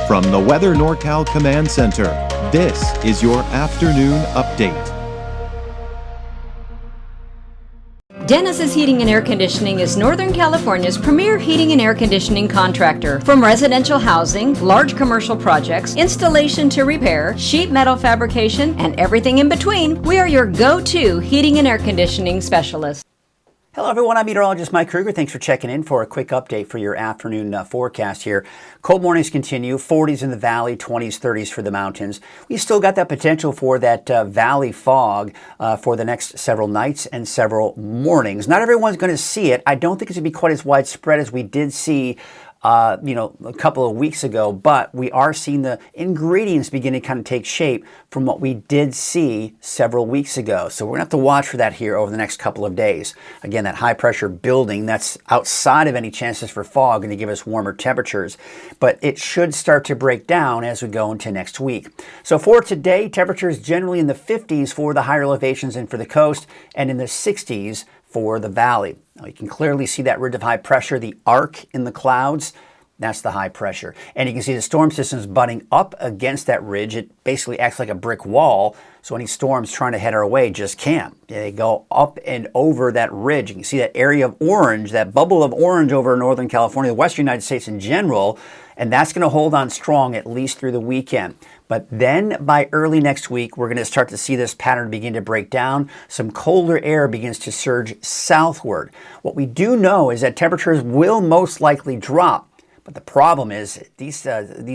From the Weather NorCal Command Center, this is your afternoon update. Dennis's Heating and Air Conditioning is Northern California's premier heating and air conditioning contractor. From residential housing, large commercial projects, installation to repair, sheet metal fabrication, and everything in between, we are your go-to heating and air conditioning specialist. Hello everyone, I'm Meteorologist Mike Krueger. Thanks for checking in for a quick update for your afternoon forecast here. Cold mornings continue, 40s in the valley, 20s, 30s for the mountains. We still got that potential for that valley fog for the next several nights and several mornings. Not everyone's going to see it. I don't think it's going to be quite as widespread as we did see a couple of weeks ago, but we are seeing the ingredients begin to kind of take shape from what we did see several weeks ago. So we're going to have to watch for that here over the next couple of days. Again, that high pressure building that's outside of any chances for fog going to give us warmer temperatures, but it should start to break down as we go into next week. So for today, temperatures generally in the 50s for the higher elevations and for the coast, and in the 60s for the valley. Now you can clearly see that ridge of high pressure, the arc in the clouds. That's the high pressure. And you can see the storm systems butting up against that ridge. It basically acts like a brick wall, so any storms trying to head our way just can't. They go up and over that ridge. You can see that area of orange, that bubble of orange over Northern California, the western United States in general, and that's going to hold on strong at least through the weekend. But then by early next week, we're going to start to see this pattern begin to break down. Some colder air begins to surge southward. What we do know is that temperatures will most likely drop. But the problem is these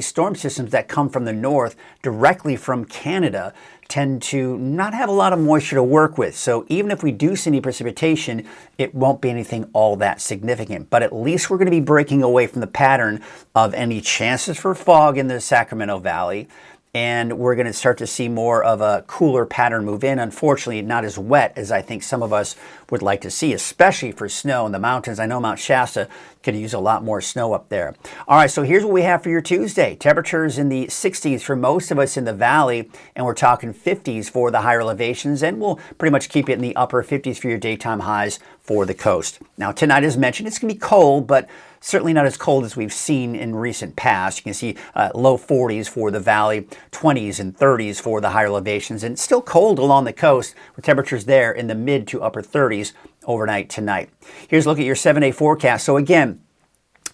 storm systems that come from the north directly from Canada tend to not have a lot of moisture to work with. So even if we do see any precipitation, it won't be anything all that significant. But at least we're going to be breaking away from the pattern of any chances for fog in the Sacramento Valley. And we're going to start to see more of a cooler pattern move in. Unfortunately, not as wet as I think some of us would like to see, especially for snow in the mountains. I know Mount Shasta could use a lot more snow up there. All right, so here's what we have for your Tuesday. Temperatures in the 60s for most of us in the valley, and we're talking 50s for the higher elevations, and we'll pretty much keep it in the upper 50s for your daytime highs for the coast. Now, tonight, as mentioned, it's going to be cold, but certainly not as cold as we've seen in recent past. You can see low 40s for the valley, 20s and 30s for the higher elevations, and still cold along the coast with temperatures there in the mid to upper 30s overnight tonight. Here's a look at your 7-day forecast. So again,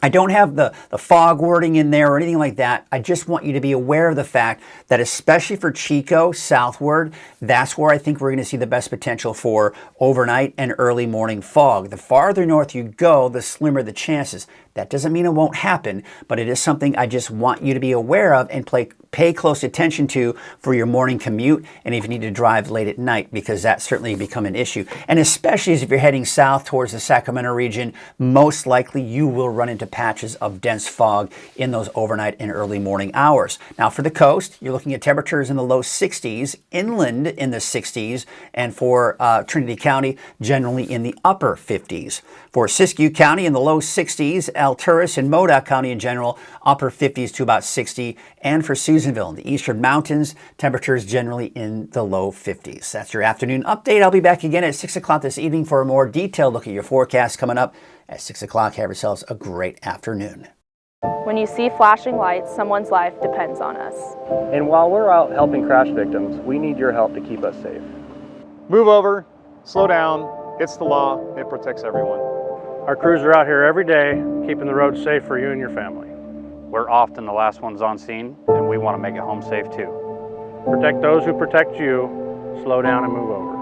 I don't have the fog wording in there or anything like that. I just want you to be aware of the fact that especially for Chico southward, that's where I think we're going to see the best potential for overnight and early morning fog. The farther north you go, the slimmer the chances. That doesn't mean it won't happen, but it is something I just want you to be aware of and pay close attention to for your morning commute and if you need to drive late at night, because that's certainly become an issue. And especially as if you're heading south towards the Sacramento region, most likely you will run into patches of dense fog in those overnight and early morning hours. Now for the coast, you're looking at temperatures in the low 60s, inland in the 60s, and for Trinity County, generally in the upper 50s. For Siskiyou County in the low 60s, Alturas and Modoc County in general, upper 50s to about 60. And for Susanville in the eastern mountains, temperatures generally in the low 50s. That's your afternoon update. I'll be back again at 6 o'clock this evening for a more detailed look at your forecast coming up at 6 o'clock. Have yourselves a great afternoon. When you see flashing lights, someone's life depends on us. And while we're out helping crash victims, we need your help to keep us safe. Move over, slow down, it's the law, it protects everyone. Our crews are out here every day, keeping the roads safe for you and your family. We're often the last ones on scene, and we want to make it home safe too. Protect those who protect you, slow down and move over.